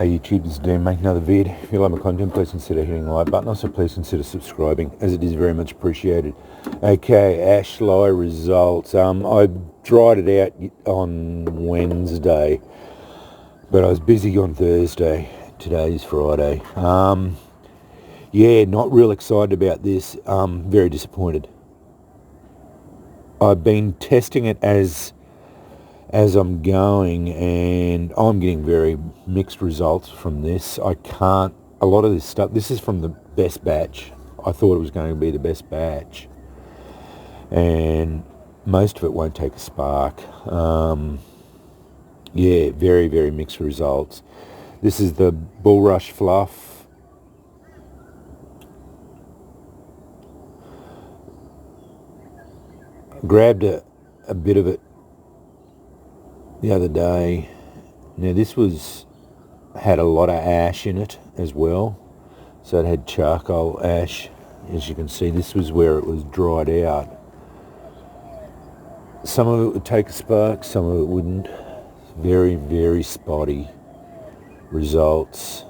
Hey YouTube, this is Dan making another vid. If you like my content, please consider hitting the like button. Also, please consider subscribing, as it is very much appreciated. Okay, ash lie results. I dried it out on Wednesday, but I was busy on Thursday. Today's Friday. Yeah, not real excited about this. Very disappointed. I've been testing it as I'm going, and I'm getting very mixed results from this. A lot of this stuff, this is from the best batch. I thought it was going to be the best batch, and most of it won't take a spark. Yeah, very, very mixed results. This is the Bulrush Fluff. Grabbed a bit of it the other day. Now this had a lot of ash in it as well, so it had charcoal ash. As you can see, this was where it was dried out. Some of it would take a spark, some of it wouldn't. Very, very spotty results.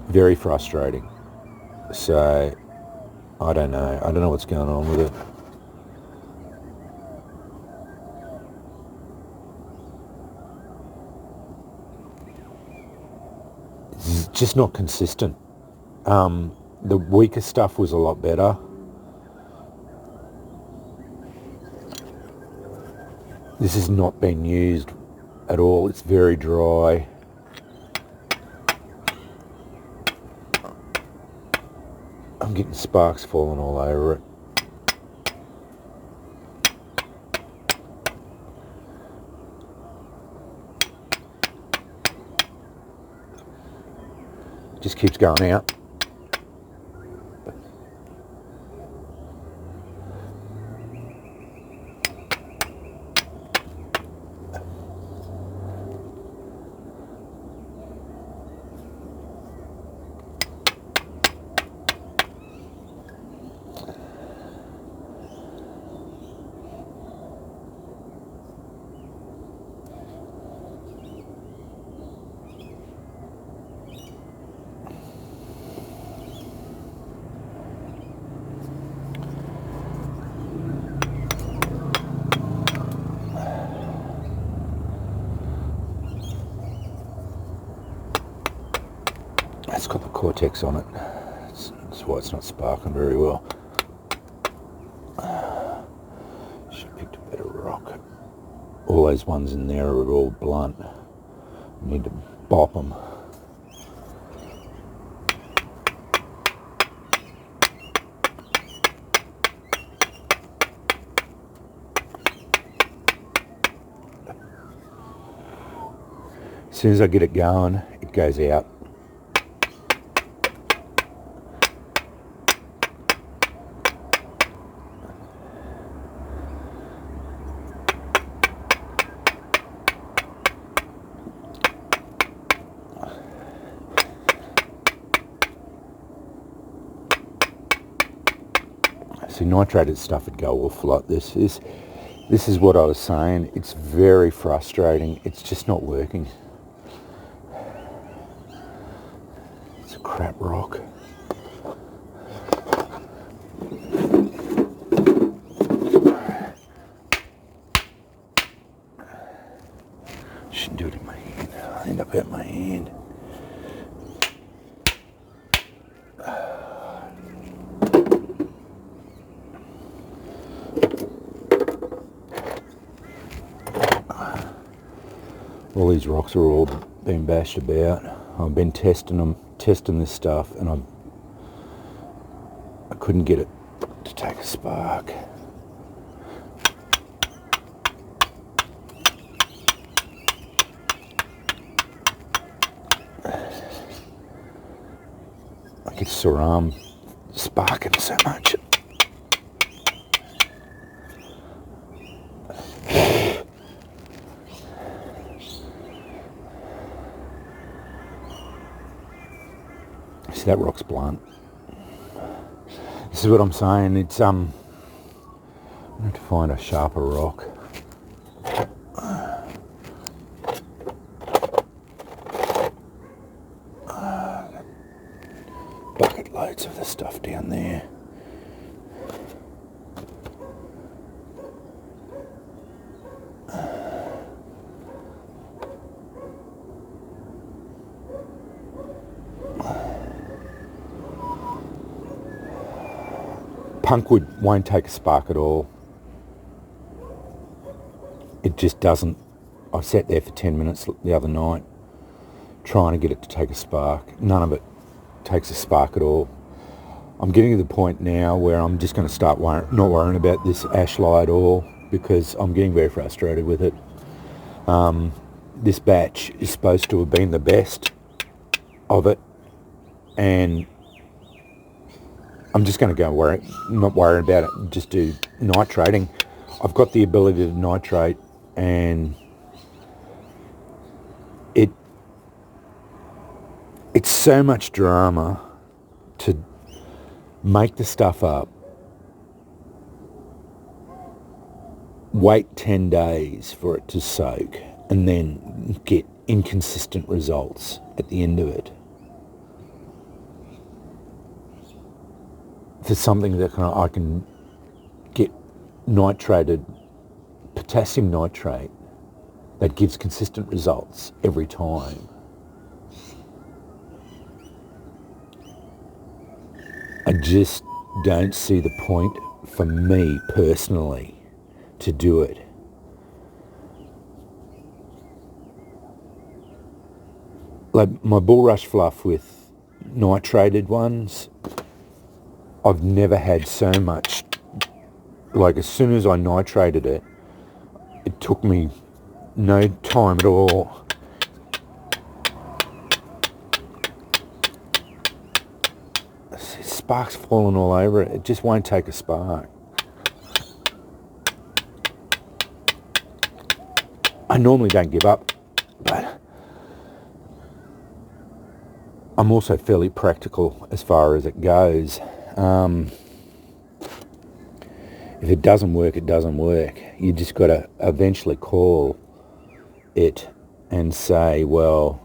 Very frustrating. So I don't know what's going on with it. It's just not consistent. The weaker stuff was a lot better. This has not been used at all. It's very dry. I'm getting sparks falling all over it. Just keeps going out. It's got the Cortex on it. That's why it's not sparking very well. Should have picked a better rock. All those ones in there are all blunt. Need to bop them. As soon as I get it going, it goes out. See, nitrated stuff would go off like this. This is what I was saying. It's very frustrating. It's just not working. It's a crap rock. Shouldn't do it in my hand. I'll end up hurting my hand. All these rocks are all being bashed about. I've been testing this stuff, and I couldn't get it to take a spark. I get sore arm sparking so much. See, that rock's blunt. This is what I'm saying. It's I have to find a sharper rock. loads of the stuff down there. Punkwood won't take a spark at all. It just doesn't. I sat there for 10 minutes the other night trying to get it to take a spark. None of it takes a spark at all. I'm getting to the point now where I'm just going to start not worrying about this Ashly at all, because I'm getting very frustrated with it. This batch is supposed to have been the best of it, and I'm just going to go not worry about it, just do nitrating. I've got the ability to nitrate, and it's so much drama to make the stuff up, wait 10 days for it to soak, and then get inconsistent results at the end of it. For something that I can get nitrated, potassium nitrate, that gives consistent results every time. I just don't see the point for me personally to do it. Like my bulrush fluff with nitrated ones, I've never had so much. Like as soon as I nitrated it, it took me no time at all. Sparks falling all over it. It just won't take a spark. I normally don't give up, but I'm also fairly practical as far as it goes. If it doesn't work, it doesn't work. You just got to eventually call it and say, well,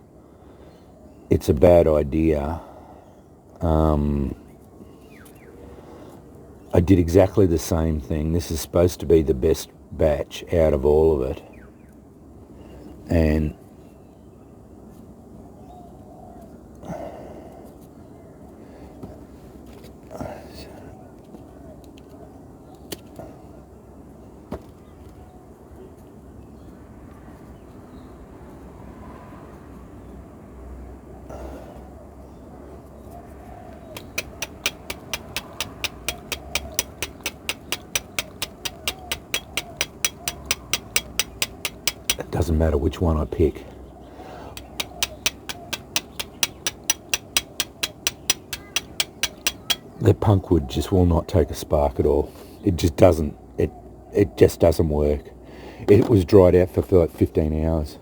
it's a bad idea. I did exactly the same thing. This is supposed to be the best batch out of all of it. And it doesn't matter which one I pick. The Punkwood just will not take a spark at all. It just doesn't. It just doesn't work. It was dried out for like 15 hours,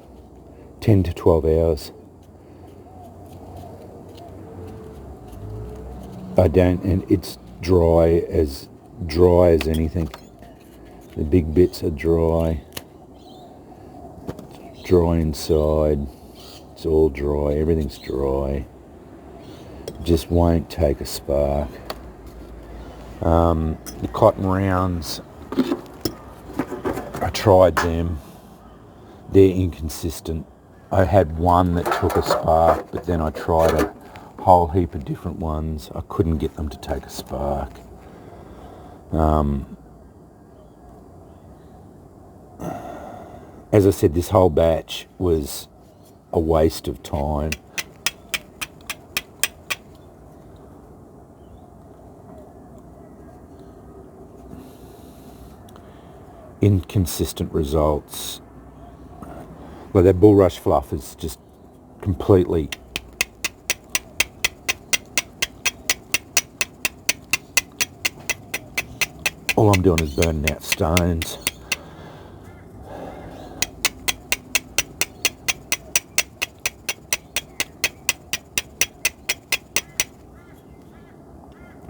10 to 12 hours. And it's dry as anything. The big bits are dry inside. It's all dry. Everything's dry. Just won't take a spark. The cotton rounds, I tried them. They're inconsistent. I had one that took a spark, but then I tried a whole heap of different ones. I couldn't get them to take a spark. As I said, this whole batch was a waste of time. Inconsistent results. Well, that bulrush fluff is just completely all I'm doing is burning out stones.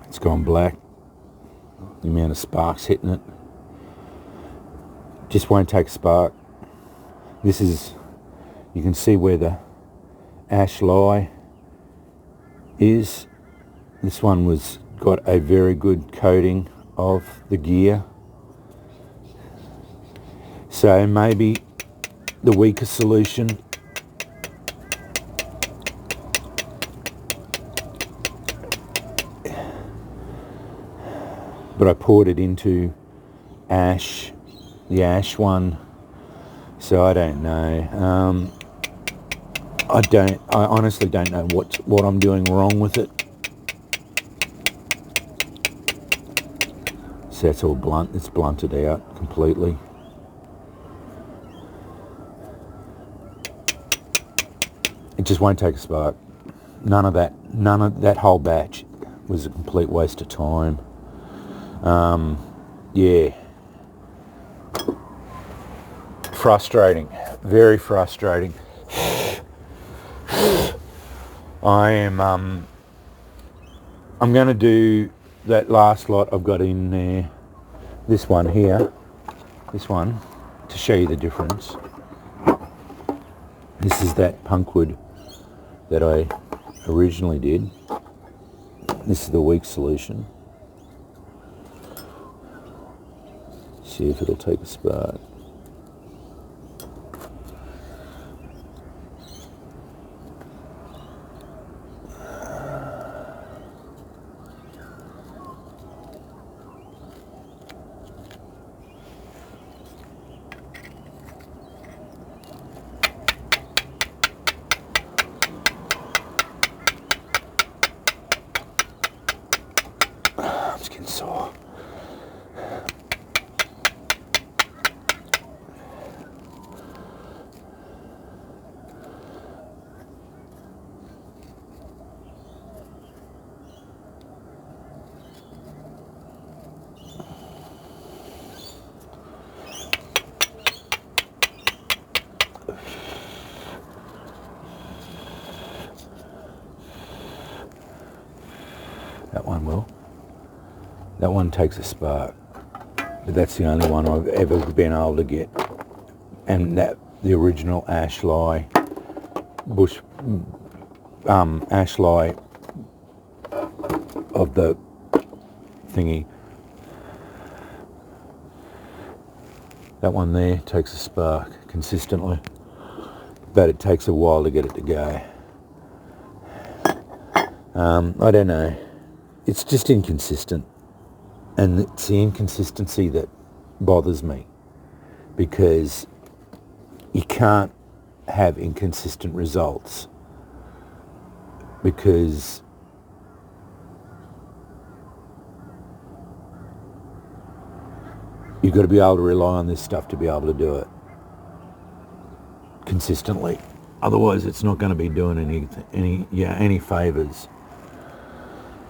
It's gone black. The amount of sparks hitting it just won't take a spark. This is, you can see where the Ashly is. This one was got a very good coating of the gear. So maybe the weaker solution but I poured it into ash, the ash one, so I don't know. I honestly don't know what I'm doing wrong with it. So that's all blunt, it's blunted out completely. It just won't take a spark. None of that whole batch was a complete waste of time. Yeah. Frustrating, very frustrating. I'm going to do that last lot I've got in there, this one here, this one, to show you the difference. This is that punkwood that I originally did. This is the weak solution. See if it'll take a spark. I'm just getting sore. That one will. That one takes a spark, but that's the only one I've ever been able to get. And that the original Ashley bush, Ashley of the thingy. That one there takes a spark consistently, but it takes a while to get it to go. I don't know. It's just inconsistent, and it's the inconsistency that bothers me, because you can't have inconsistent results, because you've got to be able to rely on this stuff to be able to do it consistently. Otherwise, it's not going to be doing any favours.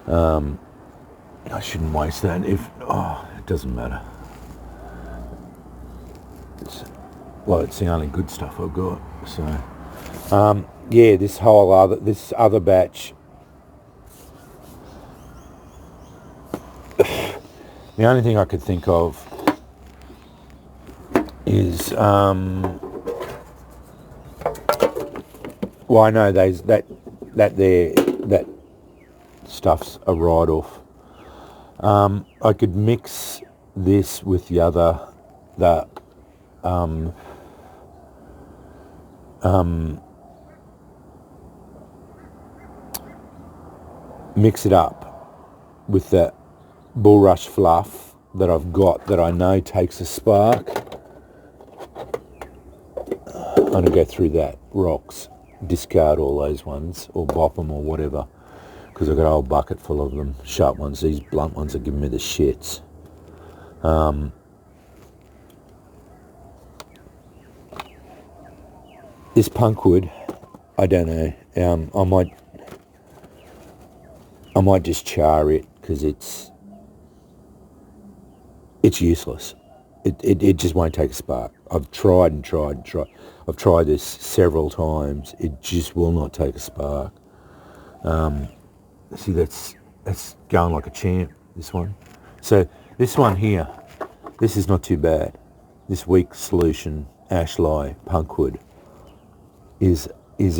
I shouldn't waste that. It doesn't matter. It's the only good stuff I've got. So, yeah, this other batch. The only thing I could think of is, well, I know that stuff's a write-off. I could mix this with mix it up with that bulrush fluff that I've got that I know takes a spark. I'm going to go through that, rocks, discard all those ones, or bop them or whatever, because I've got a whole bucket full of them, sharp ones. These blunt ones are giving me the shits. This punkwood, I don't know. I might just char it, because it's useless. It just won't take a spark. I've tried and tried. I've tried this several times. It just will not take a spark. See, that's going like a champ, this one. So this one here, this is not too bad. This weak solution Ashley punkwood is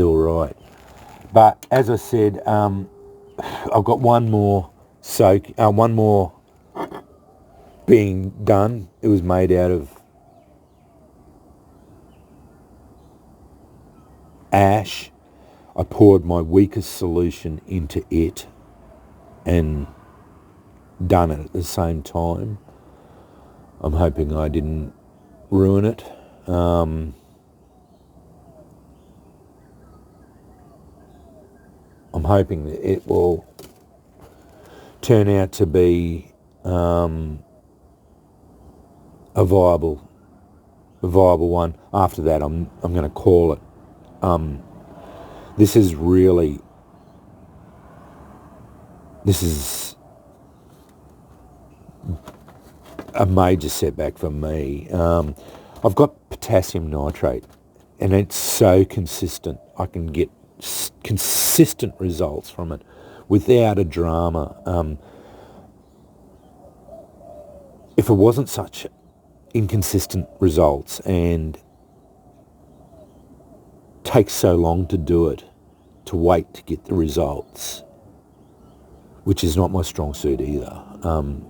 all right. But as I said, I've got one more one more being done. It was made out of ash. I poured my weakest solution into it and done it at the same time. I'm hoping I didn't ruin it. I'm hoping that it will turn out to be a viable one. After that, I'm going to call it. This is a major setback for me. I've got potassium nitrate, and it's so consistent. I can get consistent results from it without a drama. If it wasn't such inconsistent results and takes so long to do it, to wait to get the results, which is not my strong suit either. I'm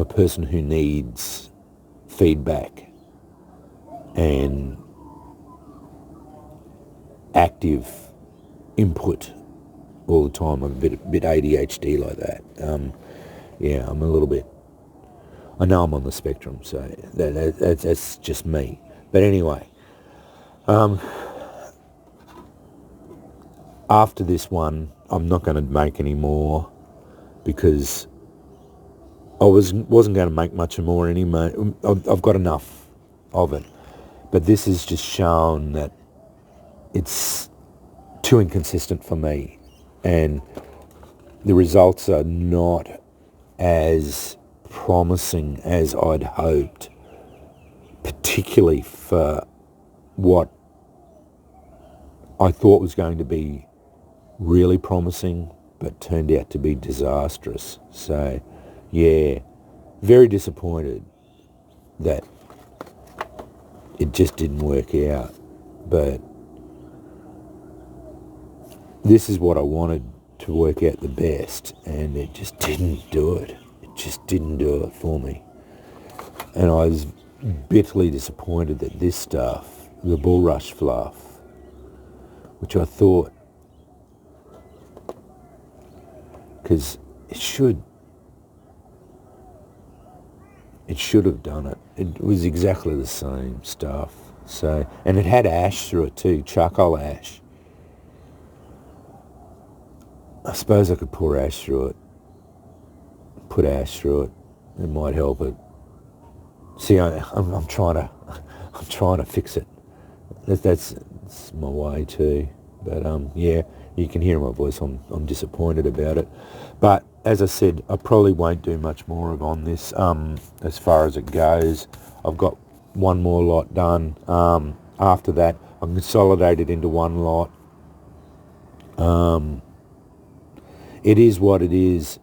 a person who needs feedback and active input all the time. I'm a bit ADHD like that. Yeah, I'm a little bit. I know I'm on the spectrum, so that's just me. But anyway, after this one, I'm not going to make any more because I wasn't going to make much more anymore. I've got enough of it. But this has just shown that it's too inconsistent for me, and the results are not as promising as I'd hoped, particularly for what I thought was going to be really promising but turned out to be disastrous. So yeah, very disappointed that it just didn't work out. But this is what I wanted to work out the best, and it just didn't do it. It just didn't do it for me. And I was bitterly disappointed that this stuff, the Bulrush fluff, which I thought, because it should have done it. It was exactly the same stuff. So, and it had ash through it too, charcoal ash. I suppose I could pour ash through it, put ash through it. It might help it. See, I'm trying to fix it. That's my way too. But yeah, you can hear in my voice. I'm disappointed about it. But as I said, I probably won't do much more on this as far as it goes. I've got one more lot done. After that, I'm consolidated into one lot. It is what it is.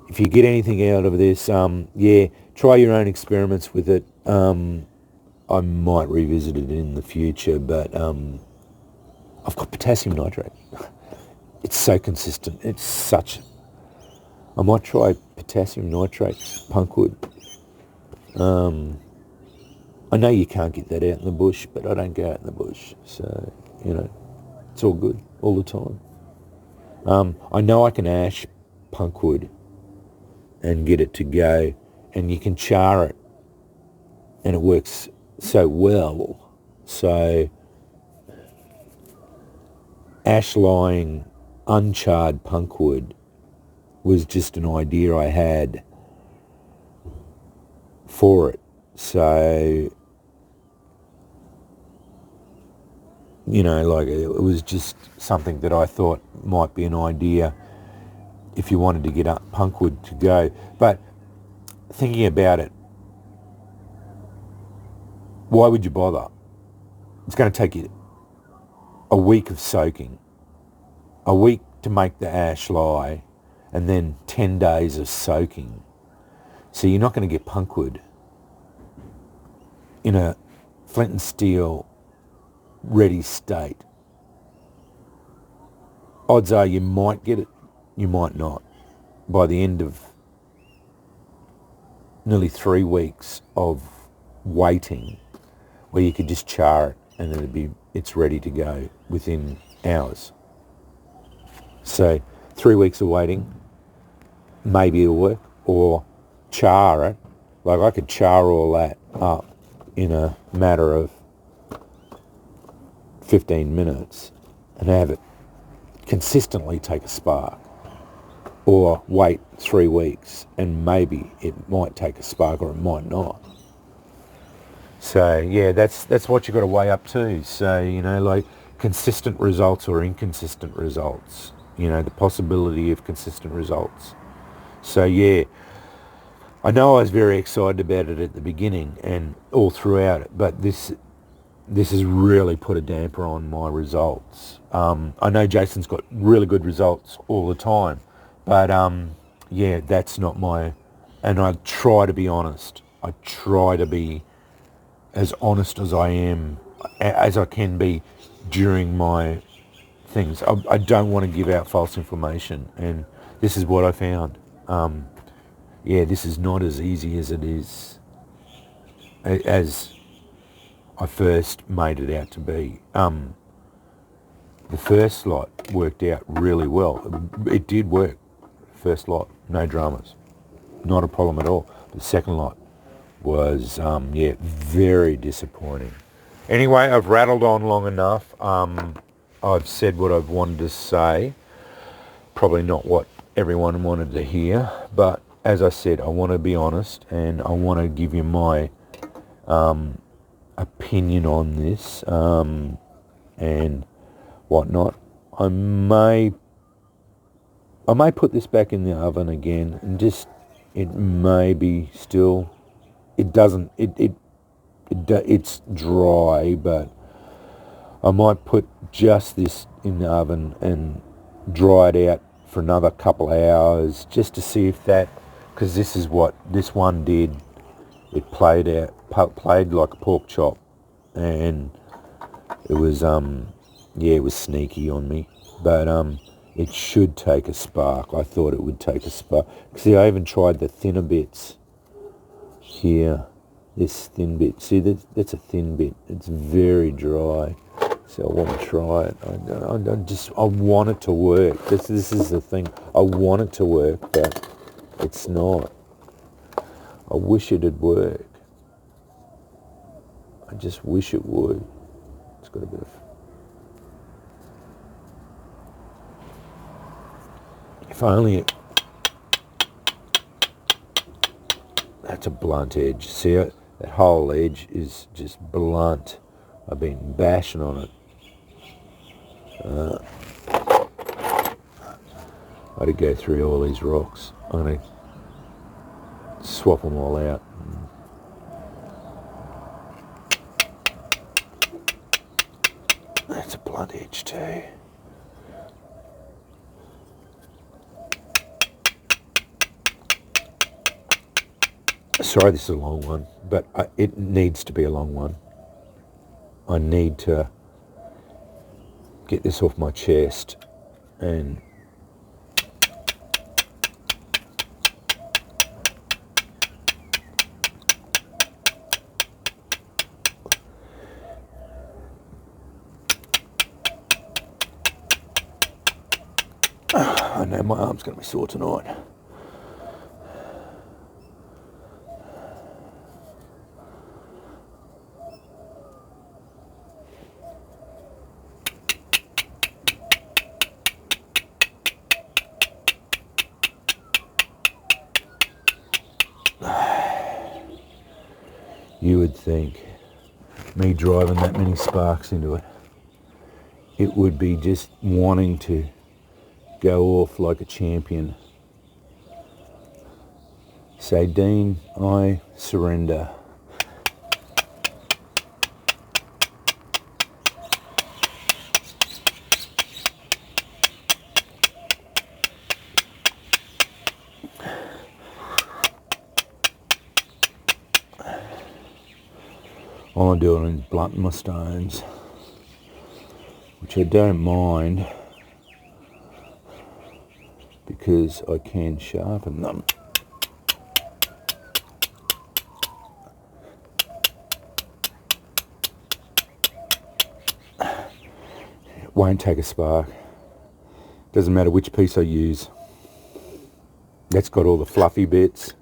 If you get anything out of this, yeah, try your own experiments with it. I might revisit it in the future, but I've got potassium nitrate. It's so consistent. It's such... I might try potassium nitrate punkwood. I know you can't get that out in the bush, but I don't go out in the bush. So, it's all good all the time. I know I can ash punkwood and get it to go, and you can char it, and it works so well. So ash-lying uncharred punkwood was just an idea I had for it. So, it was just something that I thought might be an idea if you wanted to get up punkwood to go. But thinking about it, why would you bother? It's going to take you a week of soaking, a week to make the ash lie, and then 10 days of soaking. So you're not going to get punkwood in a flint and steel ready state. odds are you might get it, you might not. By the end of nearly 3 weeks of waiting, where you could just char it and it's ready to go within hours. So 3 weeks of waiting, maybe it'll work, or char it. Like I could char all that up in a matter of 15 minutes and have it consistently take a spark, or wait 3 weeks and maybe it might take a spark or it might not. So yeah, that's what you've got to weigh up too. So, you know, like consistent results or inconsistent results, you know, the possibility of consistent results. So yeah, I know I was very excited about it at the beginning and all throughout it, but this has really put a damper on my results. I know Jason's got really good results all the time, but yeah, that's not my, and I try to be honest. I try to be as honest as I can be during my things. I don't want to give out false information, and this is what I found. Yeah, this is not as easy as it is, as I first made it out to be. The first lot worked out really well. It did work. First lot, no dramas, not a problem at all. The second lot was, yeah, very disappointing. Anyway, I've rattled on long enough. I've said what I've wanted to say. Probably not what everyone wanted to hear, but as I said, I want to be honest and I want to give you my opinion on this and whatnot. I may put this back in the oven again and just, it may be still, it's dry, but I might put just this in the oven and dry it out for another couple of hours just to see if that, because this is what this one did. It played like a pork chop, and it was yeah, it was sneaky on me, but it should take a spark. I thought it would take a spark. See, I even tried the thinner bits here. This thin bit, see, that's a thin bit. It's very dry, so I want to try it. I want it to work. This is the thing. I want it to work, but it's not. I wish it'd work. I just wish it would. It's got a bit of... If only that's a blunt edge. See it? That whole edge is just blunt. I've been bashing on it. I had to go through all these rocks. I'm going to swap them all out. That's a blunt edge too. Sorry, this is a long one, but it needs to be a long one. I need to get this off my chest and I know my arm's going to be sore tonight. You would think, me driving that many sparks into it, it would be just wanting to go off like a champion. Say, Dean, I surrender. All I'm doing is blunting my stones, which I don't mind, because I can sharpen them. It won't take a spark. Doesn't matter which piece I use. That's got all the fluffy bits.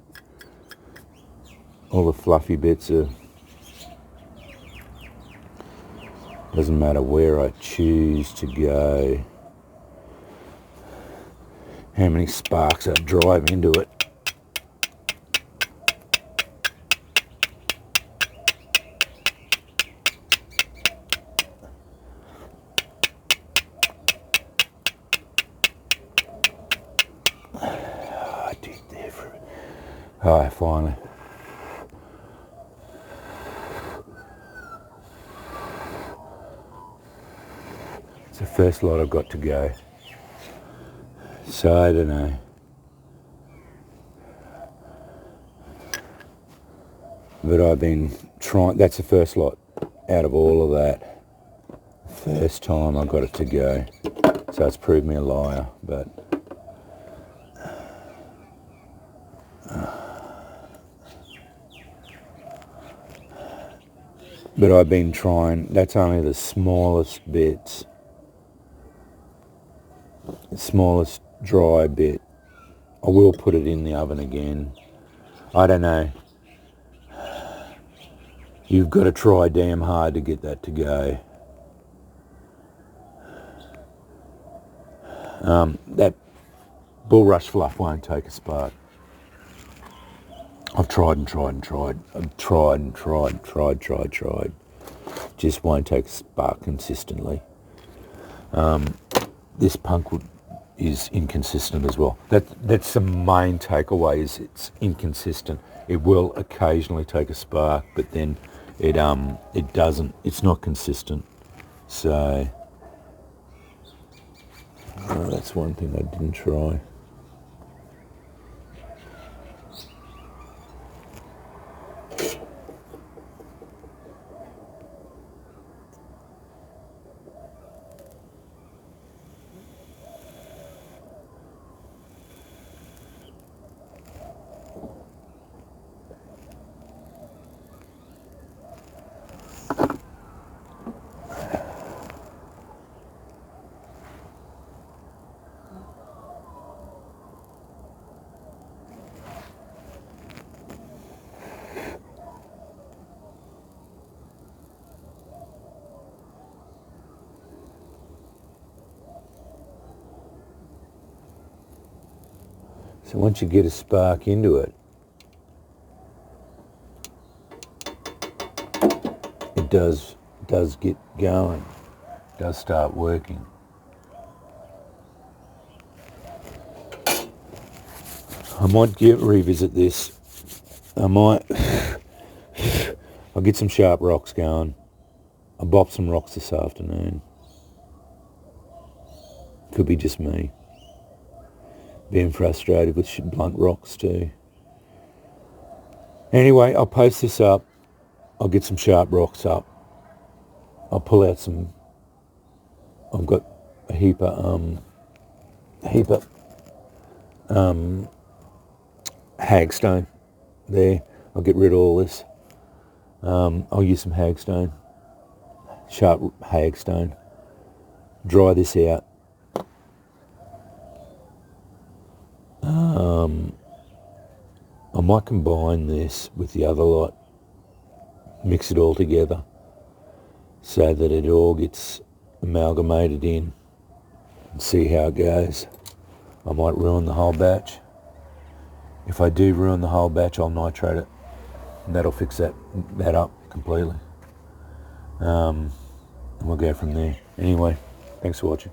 All the fluffy bits are... Doesn't matter where I choose to go. How many sparks I drive into it. I did there for it. Oh, finally. It's the first lot I've got to go. So I don't know. But I've been trying, that's the first lot out of all of that. First time I got it to go. So it's proved me a liar, but I've been trying, that's only the smallest bits. The smallest dry bit. I will put it in the oven again. I don't know. You've got to try damn hard to get that to go. That bulrush fluff won't take a spark. I've tried and tried and tried. I've tried and tried. Just won't take a spark consistently. This punk is inconsistent as well. That's the main takeaway, is it's inconsistent. It will occasionally take a spark, but then it doesn't. It's not consistent. So that's one thing I didn't try. So once you get a spark into it, it does get going, does start working. I might revisit this. I'll get some sharp rocks going. I'll bop some rocks this afternoon. Could be just me being frustrated with blunt rocks too. Anyway, I'll post this up. I'll get some sharp rocks up. I'll pull out some. I've got a heap of hagstone there. I'll get rid of all this. I'll use some hagstone, sharp hagstone. Dry this out. I might combine this with the other lot, mix it all together so that it all gets amalgamated in and see how it goes. I might ruin the whole batch. If I do ruin the whole batch, I'll nitrate it, and that'll fix that up completely. And we'll go from there. Anyway, thanks for watching.